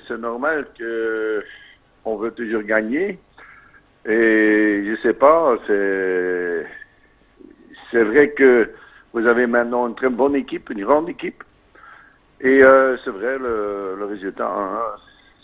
c'est normal que on veut toujours gagner. Et je sais pas, c'est vrai que vous avez maintenant une très bonne équipe, une grande équipe. Et c'est vrai, le résultat 1-1,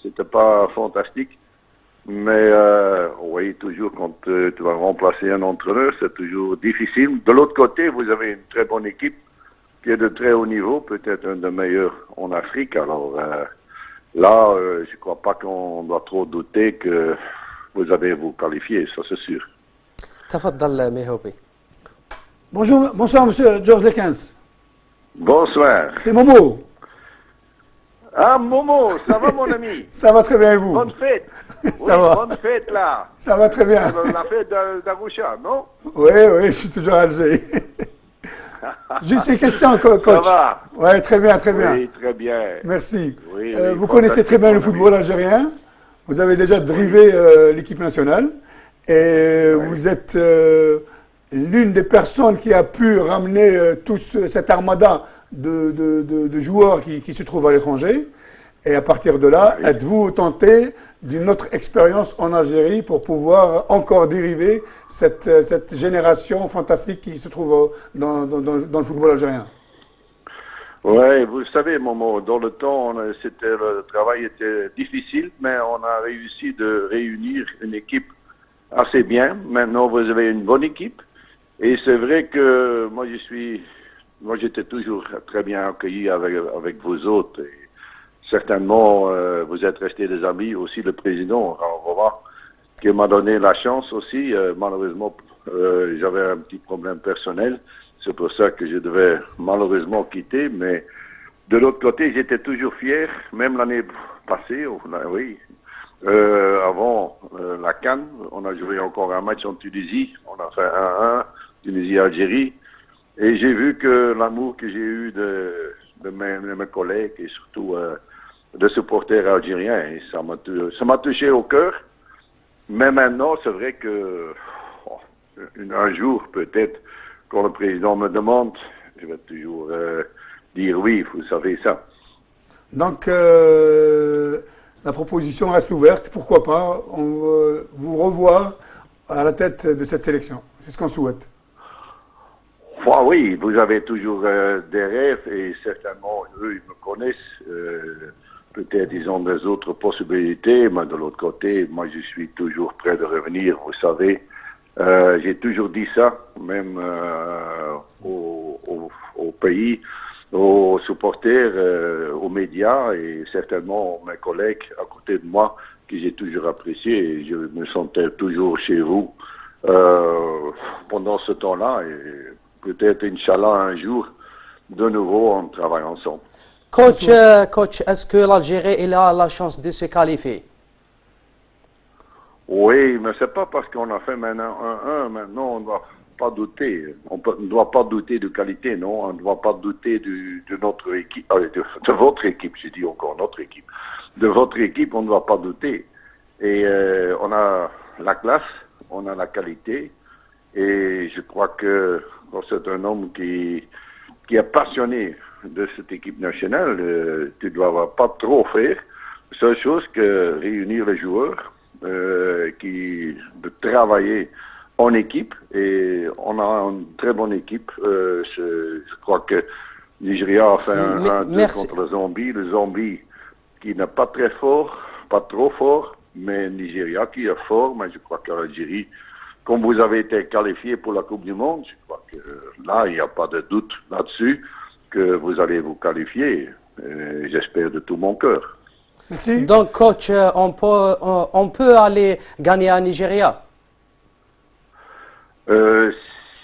c'était pas fantastique. Mais oui, toujours quand tu vas remplacer un entraîneur, c'est toujours difficile. De l'autre côté, vous avez une très bonne équipe qui est de très haut niveau, peut-être un des meilleurs en Afrique. Alors là, je crois pas qu'on doit trop douter que vous allez vous qualifier, ça c'est sûr. تفضل ميهوبي. Bonjour, bonsoir Monsieur George Lekens. Bonsoir. C'est Momo. Ah Momo, ça va mon ami? Ça va très bien et vous? Bonne fête. Ça oui, va. Bonne fête là. Ça va très bien. La fête d'Arusha, non? Oui, oui, je suis toujours à Alger. Juste une question, coach. Ça va? Oui, très bien, très bien. Oui, très bien. Merci. Oui, Vous connaissez très bien le football algérien. Vous avez déjà drivé l'équipe nationale. Et vous êtes l'une des personnes qui a pu ramener cette armada de joueurs qui se trouvent à l'étranger. Et à partir de là, êtes-vous tenté d'une autre expérience en Algérie pour pouvoir encore dériver cette génération fantastique qui se trouve dans le football algérien? Oui, vous savez, Momo, dans le temps, le travail était difficile, mais on a réussi de réunir une équipe assez bien. Maintenant, vous avez une bonne équipe. Et c'est vrai que moi, j'étais toujours très bien accueilli avec vous autres. Et certainement, vous êtes restés des amis. Aussi, le président, qui m'a donné la chance aussi. Malheureusement, j'avais un petit problème personnel. C'est pour ça que je devais malheureusement quitter. Mais de l'autre côté, j'étais toujours fier. Même l'année passée, oui. Avant la CAN, on a joué encore un match en Tunisie. On a fait 1-1, Tunisie-Algérie. Et j'ai vu que l'amour que j'ai eu de mes collègues et surtout de supporters algériens, et ça m'a touché au cœur. Mais maintenant, c'est vrai que un jour, peut-être, quand le président me demande, je vais toujours dire oui, vous savez ça. Donc, la proposition reste ouverte. Pourquoi pas vous revoir à la tête de cette sélection. C'est ce qu'on souhaite. Oui, vous avez toujours des rêves et certainement, eux, ils me connaissent. Peut-être ils ont des autres possibilités, mais de l'autre côté, moi, je suis toujours prêt de revenir, vous savez. J'ai toujours dit ça, même au pays, aux supporters, aux médias et certainement mes collègues à côté de moi que j'ai toujours apprécié et je me sentais toujours chez vous pendant ce temps-là et peut-être, Inch'Allah, un jour, de nouveau, on travaille ensemble. Coach, est-ce que l'Algérie a la chance de se qualifier? Oui, mais c'est pas parce qu'on a fait maintenant 1-1, maintenant on ne doit pas douter. On ne doit pas douter de qualité, non. On ne doit pas douter de notre équipe, de votre équipe, je dis encore notre équipe. De votre équipe, on ne doit pas douter. Et on a la classe, on a la qualité. Et je crois que c'est un homme qui est passionné de cette équipe nationale. Tu ne dois pas trop faire. Seule chose que réunir les joueurs, de travailler en équipe. Et on a une très bonne équipe. Je crois que Nigeria a fait un 2 contre le Zambie. Le Zambie qui n'est pas très fort, pas trop fort, mais Nigeria qui est fort. Mais je crois que l'Algérie, comme vous avez été qualifié pour la Coupe du Monde, je crois que là, il n'y a pas de doute là-dessus que vous allez vous qualifier. J'espère de tout mon cœur. Merci. Donc, coach, on peut aller gagner à Nigeria?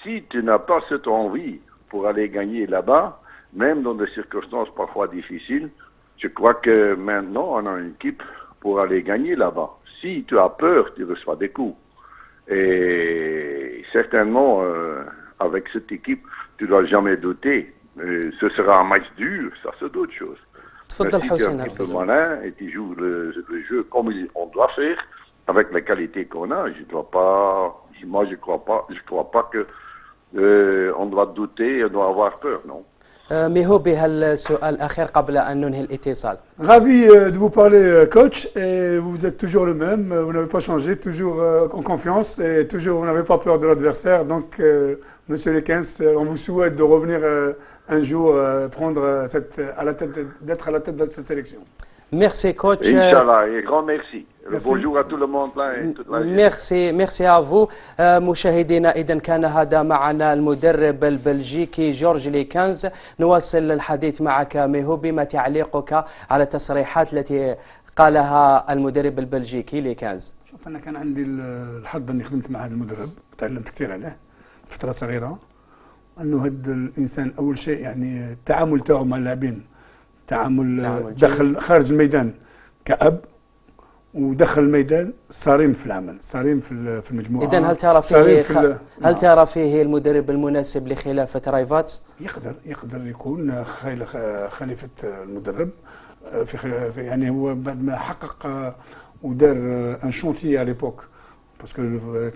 Si tu n'as pas cette envie pour aller gagner là-bas, même dans des circonstances parfois difficiles, je crois que maintenant, on a une équipe pour aller gagner là-bas. Si tu as peur, tu reçois des coups. Et certainement, avec cette équipe, tu ne dois jamais douter. Ce sera un match dur, ça c'est d'autres choses. Mais si tu es un petit peu malin et tu joues le jeu comme on doit faire, avec les qualités qu'on a, moi je crois pas que on doit douter et on doit avoir peur, non. ميهوبي السؤال الأخير قبل أن ننهي الاتصال. Ravi de vous parler, coach. Et vous êtes toujours le même. Vous n'avez pas changé, toujours en confiance et toujours vous n'avez pas peur de l'adversaire. Donc, Monsieur Lekens, on vous souhaite de revenir un jour prendre d'être à la tête de cette sélection. Merci coach. Inch'Allah, et grand merci. Bonjour à tout le monde là et toute la ميرسي à vous. مشاهدينا إذا كان هذا معنا المدرب البلجيكي جورج ليكانز. نواصل الحديث معك ميهوبي، ما تعليقك على التصريحات التي قالها المدرب البلجيكي ليكانز؟ شوف أنا كان عندي الحظ أني خدمت مع هذا المدرب، تعلمت كثير عليه فترة صغيرة. أنه هذا الإنسان أول شيء يعني التعامل تاعه مع اللاعبين، تعامل داخل خارج الميدان كأب، ودخل الميدان صارم في العمل، صارم في المجموعه. اذا هل ترى فيه المدرب المناسب لخلافه رايفاتس؟ يقدر يكون خليفه المدرب في يعني هو بعد ما حقق ودار ان شونتي على ليبوك، باسكو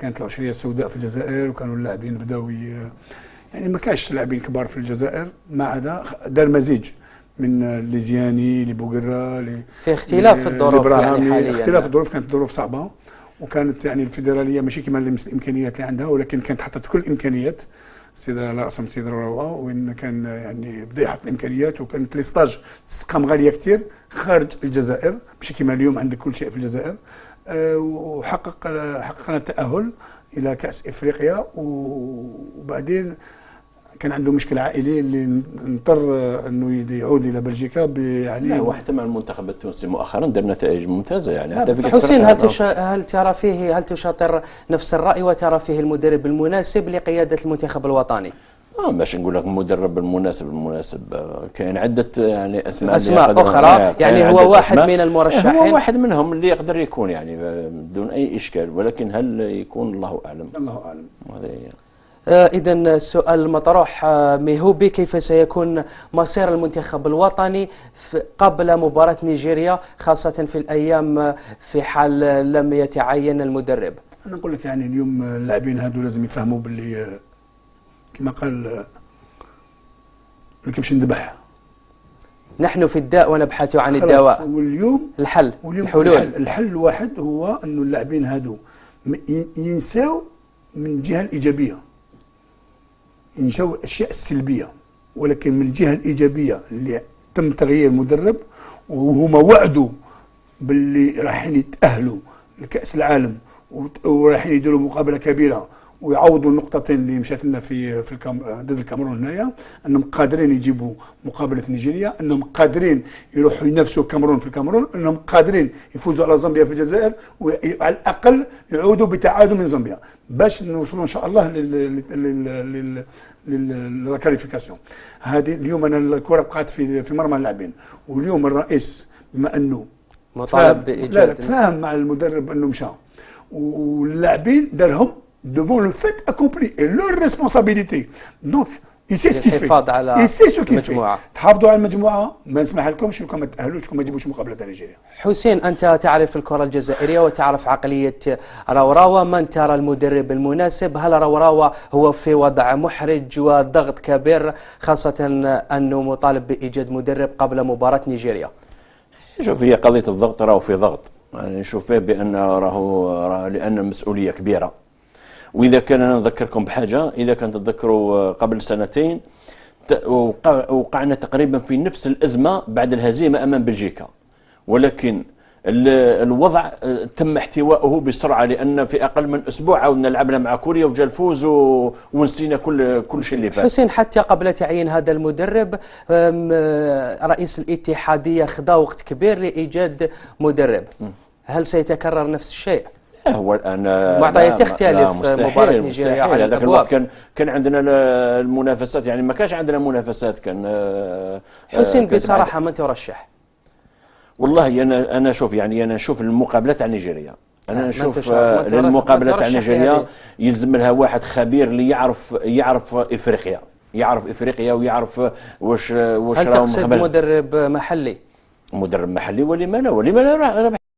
كانت العشريه السوداء في الجزائر وكانوا اللاعبين بداو يعني ما كانش لاعبين كبار في الجزائر، ما عدا دار مزيج من ليزياني لبوغرا في اختلاف في الظروف يعني حاليا. اختلاف الظروف، كانت ظروف صعبه وكانت يعني الفيدراليه ماشي كما الامكانيات اللي عندها، ولكن كانت حطت كل الامكانيات. السيده على راسهم السيد رواء، وين كان يعني بدا يحط الامكانيات، وكانت لي ستاج تستقام غاليه كثير خارج الجزائر ماشي كما اليوم عندك كل شيء في الجزائر. حققنا التاهل الى كاس افريقيا، وبعدين كان عنده مشكل عائلي اللي نضطر انه يعود الى بلجيكا يعني. لا، وحتى مع المنتخب التونسي مؤخرا دار نتائج ممتازه يعني. حسين، هل ترى فيه، هل تشاطر نفس الراي وترى فيه المدرب المناسب لقياده المنتخب الوطني؟ باش نقول لك المدرب المناسب كاين عده يعني اسماء اخرى يعني هو واحد من المرشحين، هو واحد منهم اللي يقدر يكون يعني بدون اي اشكال، ولكن هل يكون الله اعلم. هذا إذا السؤال المطروح ميهوبي، كيف سيكون مصير المنتخب الوطني قبل مباراة نيجيريا، خاصة في الأيام في حال لم يتعين المدرب؟ أنا نقول لك يعني اليوم اللاعبين هذو لازم يفهموا باللي كما قال ما نكمش ندبح. نحن في الداء ونبحث عن الدواء. واليوم الحلول الحل الواحد هو أنه اللاعبين هذو ينساو من الجهة الإيجابية، ينسوا الاشياء السلبيه، ولكن من الجهه الايجابيه اللي تم تغيير المدرب وهما وعدوا باللي رايحين يتاهلوا لكاس العالم ورايحين يديروا مقابله كبيره ويعوضوا النقطتين اللي مشات لنا في ضد الكاميرون هنايا، انهم قادرين يجيبوا مقابله نيجيريا، انهم قادرين يروحوا ينافسوا الكاميرون في الكاميرون، انهم قادرين يفوزوا على زامبيا في الجزائر، وعلى الاقل يعودوا بتعادل من زامبيا باش نوصلوا ان شاء الله للكاليفيكاسيون. هذه اليوم انا الكره بقات في مرمى اللاعبين، واليوم الرئيس بما انه مطالب بايجاد تفاهم مع المدرب انه مشى، واللاعبين دارهم devant le fait accompli et leur responsabilité. Donc il sait ce qu'il fait. Il sait ce qu'il fait. تحافظوا على المجموعه، ما نسمح لكمش انكم ما تاهلوش وما تجيبوش مقابله نيجيريا. حسين، انت تعرف الكره الجزائريه وتعرف عقليه راوراوا، من ترى المدرب المناسب؟ هل راوراوا هو في وضع محرج وضغط كبير، خاصه انه مطالب بايجاد مدرب قبل مباراه نيجيريا؟ شوف، هي قضيه الضغط راهو في ضغط، يعني نشوف فيه بان راهو لان المسؤوليه كبيره. وإذا كان أنا نذكركم بحاجة، إذا كان تتذكروا قبل سنتين وقعنا تقريبا في نفس الأزمة بعد الهزيمة أمام بلجيكا، ولكن الوضع تم احتوائه بسرعة، لأن في أقل من أسبوع عاودنا لعبنا مع كوريا وجا الفوز ونسينا كل شيء اللي فات. حسين، حتى قبل تعيين هذا المدرب رئيس الاتحادية خذا وقت كبير لإيجاد مدرب، هل سيتكرر نفس الشيء؟ هو الان المعطيات تختلف. مباراة نيجيريا على هذاك الوقت كان عندنا المنافسات، يعني ما كانش عندنا منافسات. كان حسين بصراحه من ترشح؟ والله انا شوف، يعني انا نشوف المقابله تاع نيجيريا، انا نشوف المقابله تاع نيجيريا يلزم لها واحد خبير اللي يعرف افريقيا، ويعرف واش هل تقصد مدرب محلي؟ مدرب محلي ولما لا